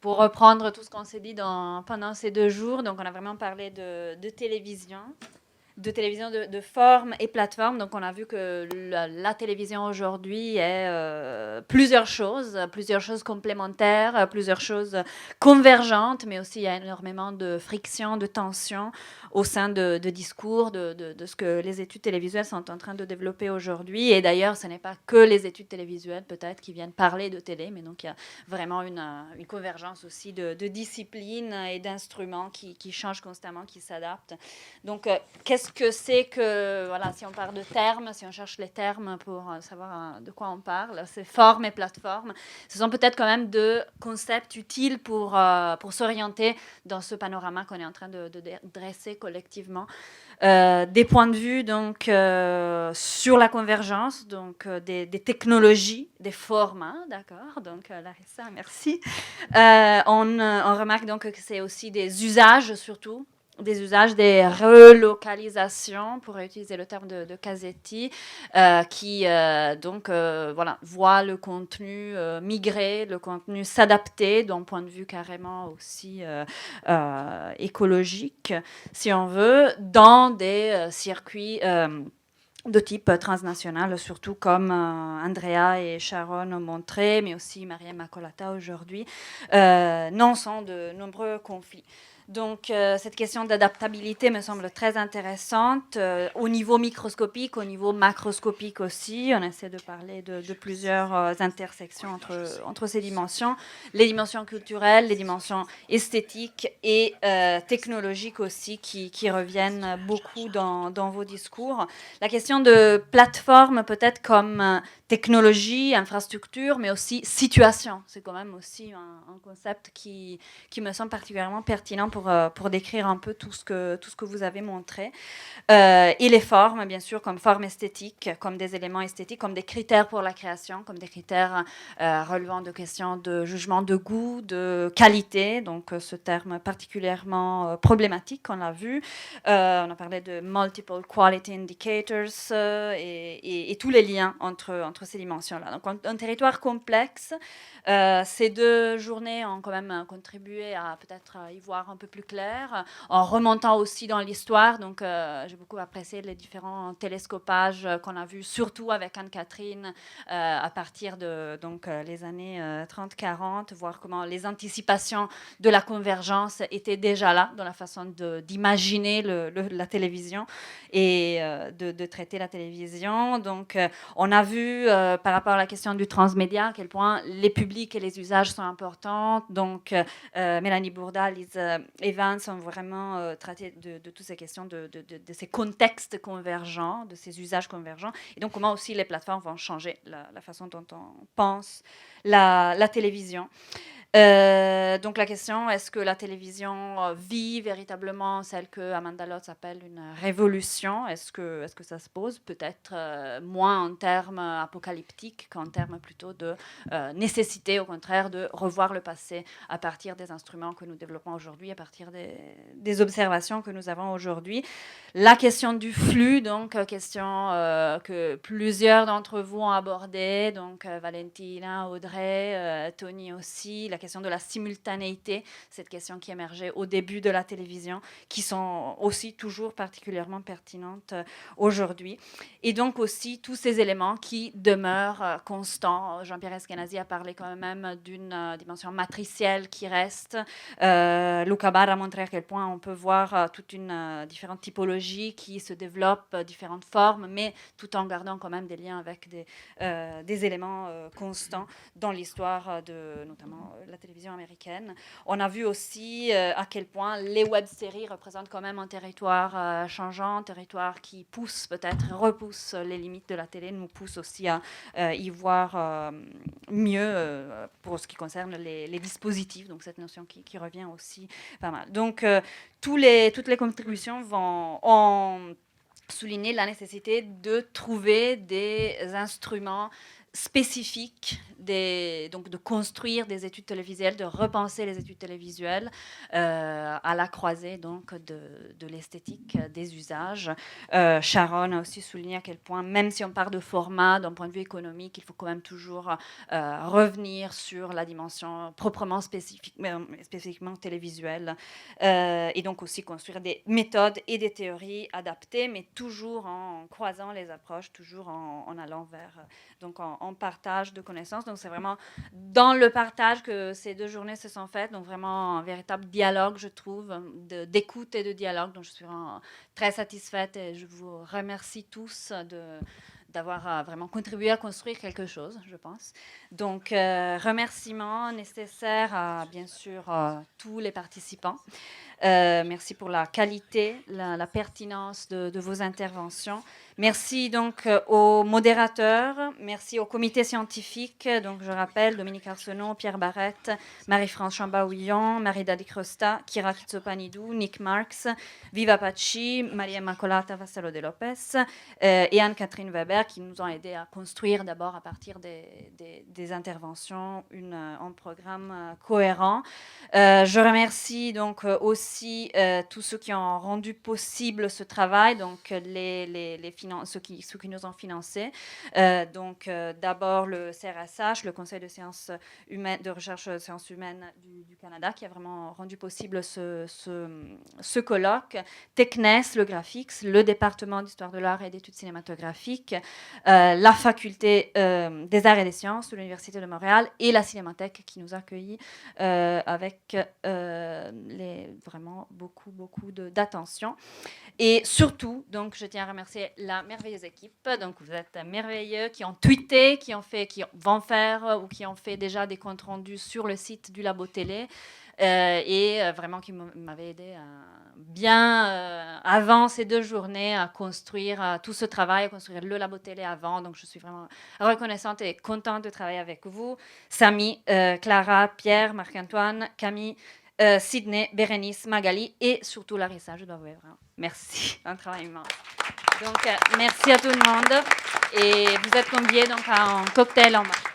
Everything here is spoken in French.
pour reprendre tout ce qu'on s'est dit pendant ces 2 jours, donc on a vraiment parlé de télévision, de forme et plateforme. Donc, on a vu que la télévision aujourd'hui est plusieurs choses complémentaires, plusieurs choses convergentes, mais aussi il y a énormément de friction, de tension au sein de discours, de ce que les études télévisuelles sont en train de développer aujourd'hui. Et d'ailleurs, ce n'est pas que les études télévisuelles, peut-être, qui viennent parler de télé, mais donc il y a vraiment une convergence aussi de disciplines et d'instruments qui changent constamment, qui s'adaptent. Donc, qu'est-ce que c'est que, voilà, si on parle de termes, si on cherche les termes pour savoir de quoi on parle, c'est forme et plateforme. Ce sont peut-être quand même deux concepts utiles pour s'orienter dans ce panorama qu'on est en train de dresser collectivement. Des points de vue donc sur la convergence, donc des technologies, des formats, d'accord. Donc Larissa, merci. On remarque donc que c'est aussi des usages surtout. Des usages, des relocalisations, pour utiliser le terme de Casetti, qui donc voilà, voit le contenu migrer, le contenu s'adapter d'un point de vue carrément aussi écologique, si on veut, dans des circuits de type transnational, surtout comme Andrea et Sharon ont montré, mais aussi Mariam Makolata aujourd'hui, non sans de nombreux conflits. Donc, cette question d'adaptabilité me semble très intéressante au niveau microscopique, au niveau macroscopique aussi. On essaie de parler de plusieurs intersections entre ces dimensions. Les dimensions culturelles, les dimensions esthétiques et technologiques aussi qui reviennent beaucoup dans vos discours. La question de plateforme peut-être comme technologie, infrastructure, mais aussi situation. C'est quand même aussi un concept qui me semble particulièrement pertinent pour décrire un peu tout ce que vous avez montré. Et les formes, bien sûr, comme forme esthétique, comme des éléments esthétiques, comme des critères pour la création, comme des critères relevant de questions de jugement de goût, de qualité, donc ce terme particulièrement problématique, on l'a vu. On a parlé de multiple quality indicators et tous les liens entre ces dimensions-là. Donc un territoire complexe. Ces 2 journées ont quand même contribué à peut-être y voir un peu plus clair, en remontant aussi dans l'histoire. Donc, j'ai beaucoup apprécié les différents télescopages qu'on a vus, surtout avec Anne-Catherine, à partir de donc, les années 30-40, voir comment les anticipations de la convergence étaient déjà là dans la façon d'imaginer la télévision et de traiter la télévision. Donc, on a vu, par rapport à la question du transmédia, à quel point les publics et les usages sont importants. Donc, Mélanie Bourda, Lise Evans ont vraiment traité de toutes ces questions, de ces contextes convergents, de ces usages convergents. Et donc, comment aussi les plateformes vont changer la façon dont on pense la télévision. Donc la question, est-ce que la télévision vit véritablement celle que Amanda Lotz appelle une révolution? Est-ce que ça se pose? Peut-être moins en termes apocalyptiques qu'en termes plutôt de nécessité, au contraire, de revoir le passé à partir des instruments que nous développons aujourd'hui, à partir des observations que nous avons aujourd'hui. La question du flux, donc question que plusieurs d'entre vous ont abordée, donc Valentina, Audrey, Tony aussi, la question de la simultanéité, cette question qui émergeait au début de la télévision, qui sont aussi toujours particulièrement pertinentes aujourd'hui. Et donc aussi tous ces éléments qui demeurent constants. Jean-Pierre Eskenazi a parlé quand même d'une dimension matricielle qui reste. Luca Barra a montré à quel point on peut voir toute une différente typologie qui se développe, différentes formes, mais tout en gardant quand même des liens avec des éléments constants dans l'histoire de notamment la télévision américaine. On a vu aussi à quel point les web-séries représentent quand même un territoire changeant, un territoire qui pousse peut-être, repousse les limites de la télé, nous pousse aussi à y voir mieux pour ce qui concerne les dispositifs, donc cette notion qui revient aussi pas mal. Donc toutes les contributions ont souligné la nécessité de trouver des instruments spécifique, donc de construire des études télévisuelles, de repenser les études télévisuelles à la croisée donc de l'esthétique des usages. Sharon a aussi souligné à quel point, même si on part de format d'un point de vue économique, il faut quand même toujours revenir sur la dimension proprement spécifiquement télévisuelle, et donc aussi construire des méthodes et des théories adaptées, mais toujours en croisant les approches, toujours en allant vers donc en partage de connaissances. Donc c'est vraiment dans le partage que ces 2 journées se sont faites, donc vraiment un véritable dialogue, je trouve, d'écoute et de dialogue, donc je suis vraiment très satisfaite et je vous remercie tous d'avoir vraiment contribué à construire quelque chose, je pense. Donc, remerciements nécessaires à, bien sûr, tous les participants. Merci pour la qualité, la pertinence de vos interventions. Merci donc aux modérateurs, merci au comité scientifique. Donc je rappelle Dominique Arsenault, Pierre Barrette, Marie-France Chamba-Houillon, Marie-Dadi Crosta, Kira Kitsopanidou, Nick Marks, Viva Paci, Maria Immacolata Vassalo de Lopez et Anne-Catherine Weber qui nous ont aidés à construire d'abord à partir des interventions un programme cohérent. Je remercie donc aussi tous ceux qui ont rendu possible ce travail, donc ceux qui nous ont financés. Donc d'abord le CRSH, le Conseil de sciences humaines, de recherche de sciences humaines du Canada, qui a vraiment rendu possible ce colloque. TECNES, le Graphix, le département d'histoire de l'art et d'études cinématographiques, la faculté des arts et des sciences de l'Université de Montréal et la Cinémathèque qui nous a accueillis avec vraiment beaucoup d'attention. Et surtout, donc, je tiens à remercier la merveilleuse équipe. Donc, vous êtes merveilleux, qui ont tweeté, qui vont faire ou qui ont fait déjà des comptes rendus sur le site du Labo Télé. Et vraiment qui m'avait aidé bien avant ces 2 journées à construire tout ce travail, à construire le Labo Télé avant. Donc, je suis vraiment reconnaissante et contente de travailler avec vous. Samy, Clara, Pierre, Marc-Antoine, Camille, Sydney, Bérénice, Magali et surtout Larissa, je dois vous dire. Merci, un travail immense. Donc, merci à tout le monde et vous êtes conviés donc à un cocktail en marche.